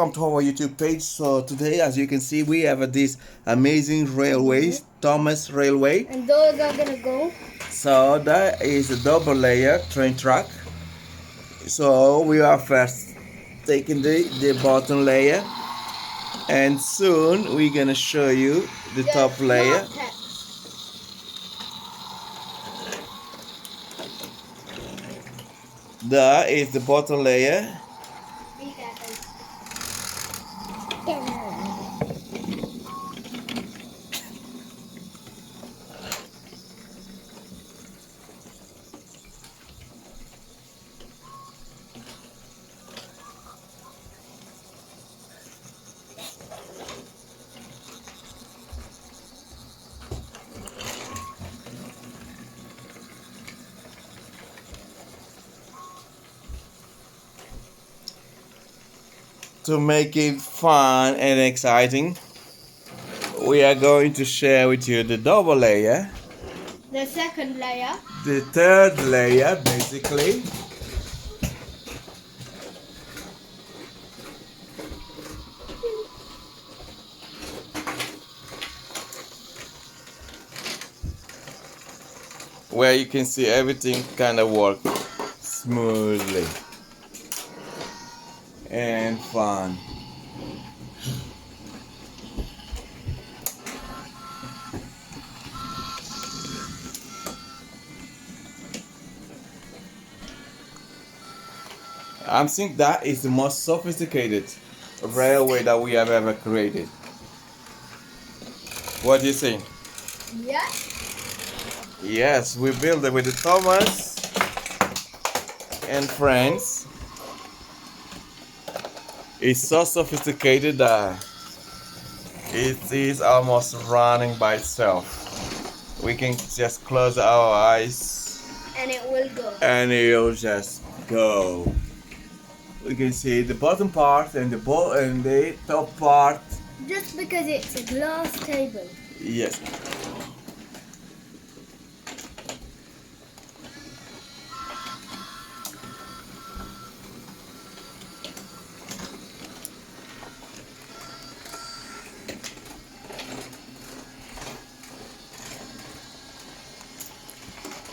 welcome to our YouTube page. So today, as you can see, we have this amazing railways, Thomas Railway. And those are gonna go. So that is a double layer train track. So we are first taking the bottom layer, and soon we're gonna show you the top layer. That is the bottom layer. To make it fun and exciting, we are going to share with you the double layer, The second layer. the third layer basically, where you can see everything kind of work smoothly and fun. I think that is the most sophisticated railway that we have ever created. What do you think? Yeah. Yes, we built it with the Thomas and friends. It's so sophisticated that it is almost running by itself. We can just close our eyes And it will go. and it'll just go. We can see the bottom part and the top part. Just because it's a glass table. Yes.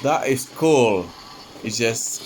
That is cool. It's just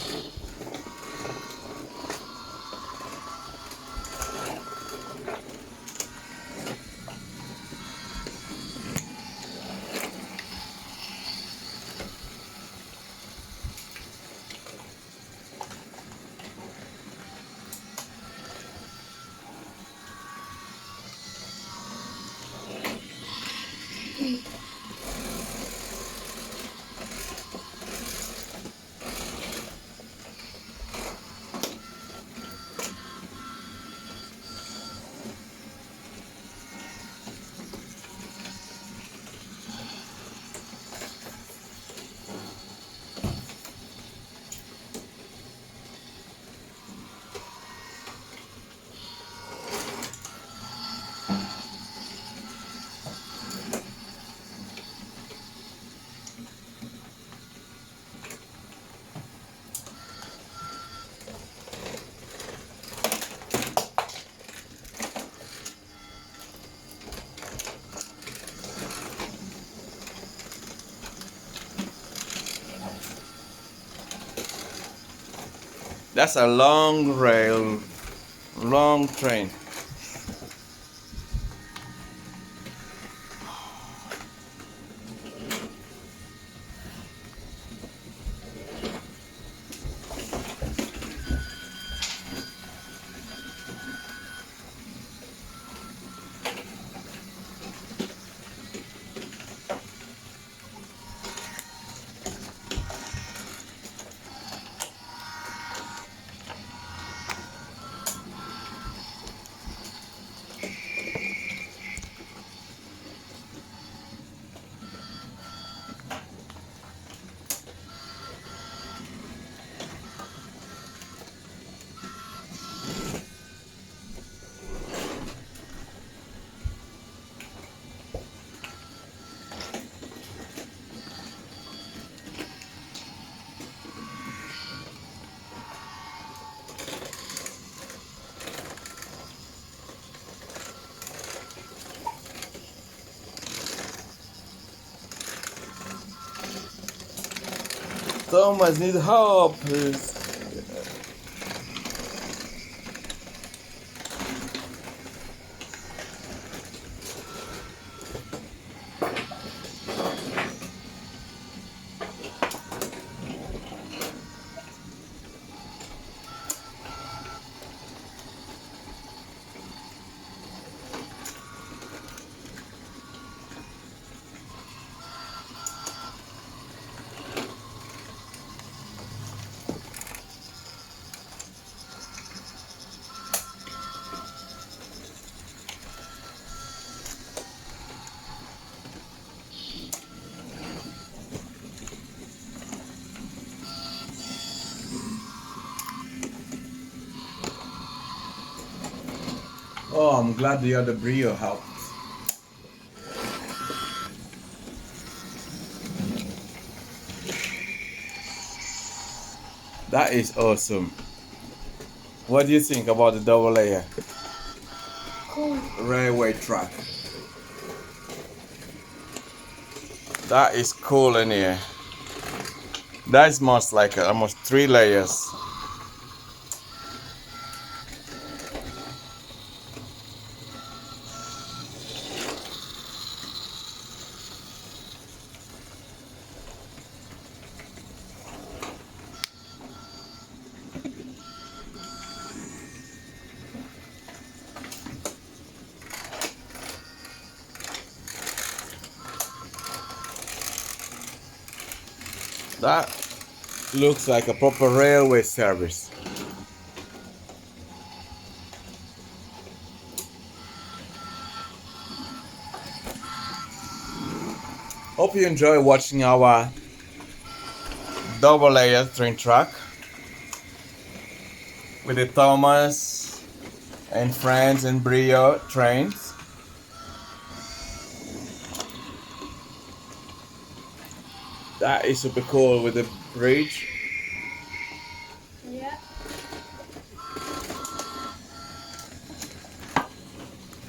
that's a long train. Thomas needs help. Oh, I'm glad the other Brio helped. That is awesome. What do you think about the double layer? Cool. Railway track. That is cool in here. That's most like almost 3 layers. That looks like a proper railway service. Hope you enjoy watching our double layer train track with the Thomas and friends and Brio trains. That is super cool with the bridge. Yeah.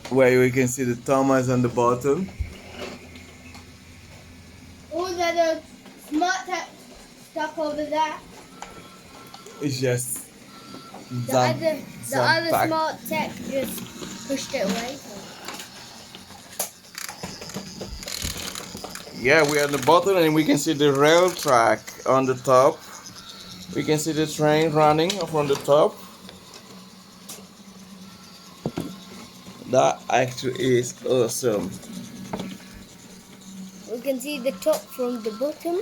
Where we can see the Thomas on the bottom. Oh, there's a smart tech stuff over there. It's just The other smart tech just pushed it away. Yeah, we're at the bottom and we can see the rail track on the top. We can see the train running from the top. That actually is awesome. We can see the top from the bottom,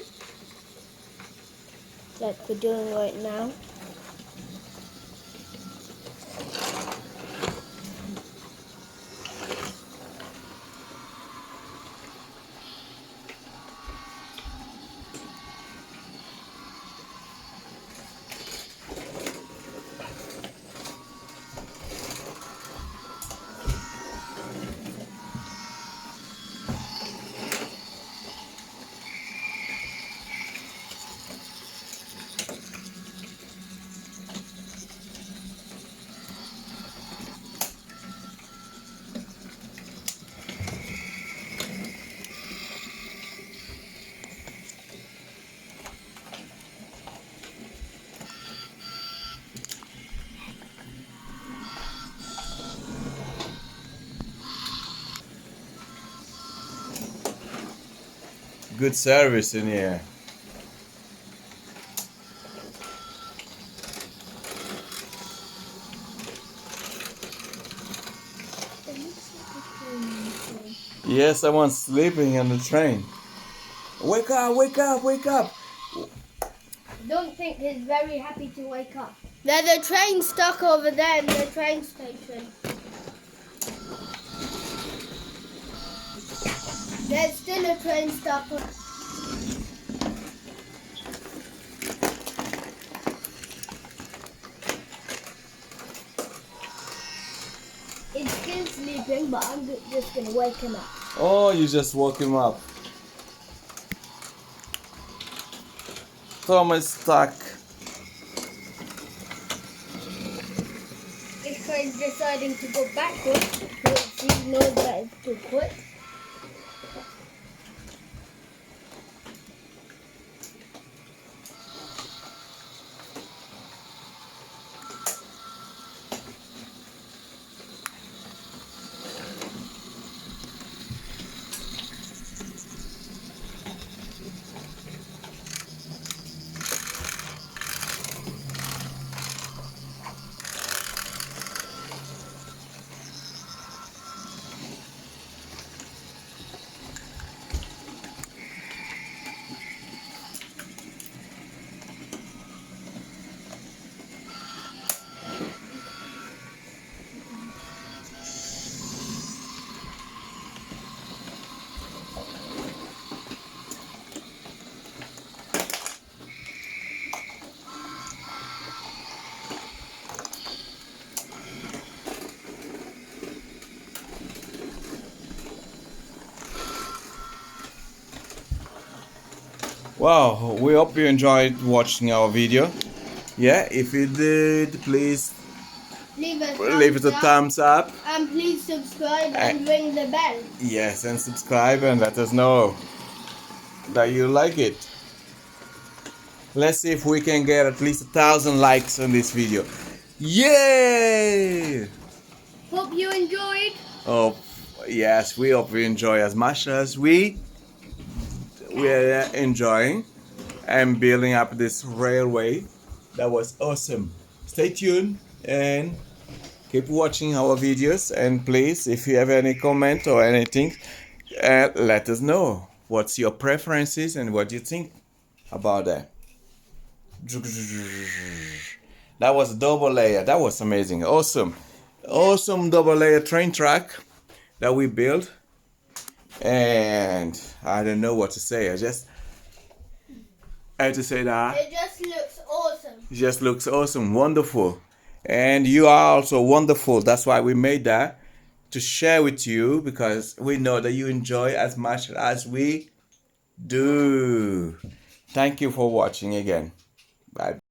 like we're doing right now. Good service in here. Yeah, someone's sleeping on the train. Wake up, wake up, wake up. I don't think he's very happy to wake up. There's a train stuck over there in the train station. There's still a train stuck. He's still sleeping, but I'm just going to wake him up. Oh, you just woke him up. Thomas stuck. This train's deciding to go backwards because he knows that it's too quick. Wow, we hope you enjoyed watching our video. Yeah, if you did, please Leave leave it a thumbs up. and please subscribe and ring the bell. Yes, and subscribe and let us know that you like it. Let's see if we can get at least 1,000 likes on this video. Yay! Hope you enjoyed. Oh, yes, we hope you enjoy as much as we're enjoying and building up this railway. That was awesome. Stay tuned and keep watching our videos, and please, if you have any comment or anything, let us know what's your preferences and what you think about that. That was a double layer. That was amazing. Awesome double layer train track that we built, and I don't know what to say. I just had to say that It just looks awesome. it just looks awesome, wonderful. And you are also wonderful. That's why we made that, to share with you, because we know that you enjoy as much as we do. Thank you for watching again. Bye.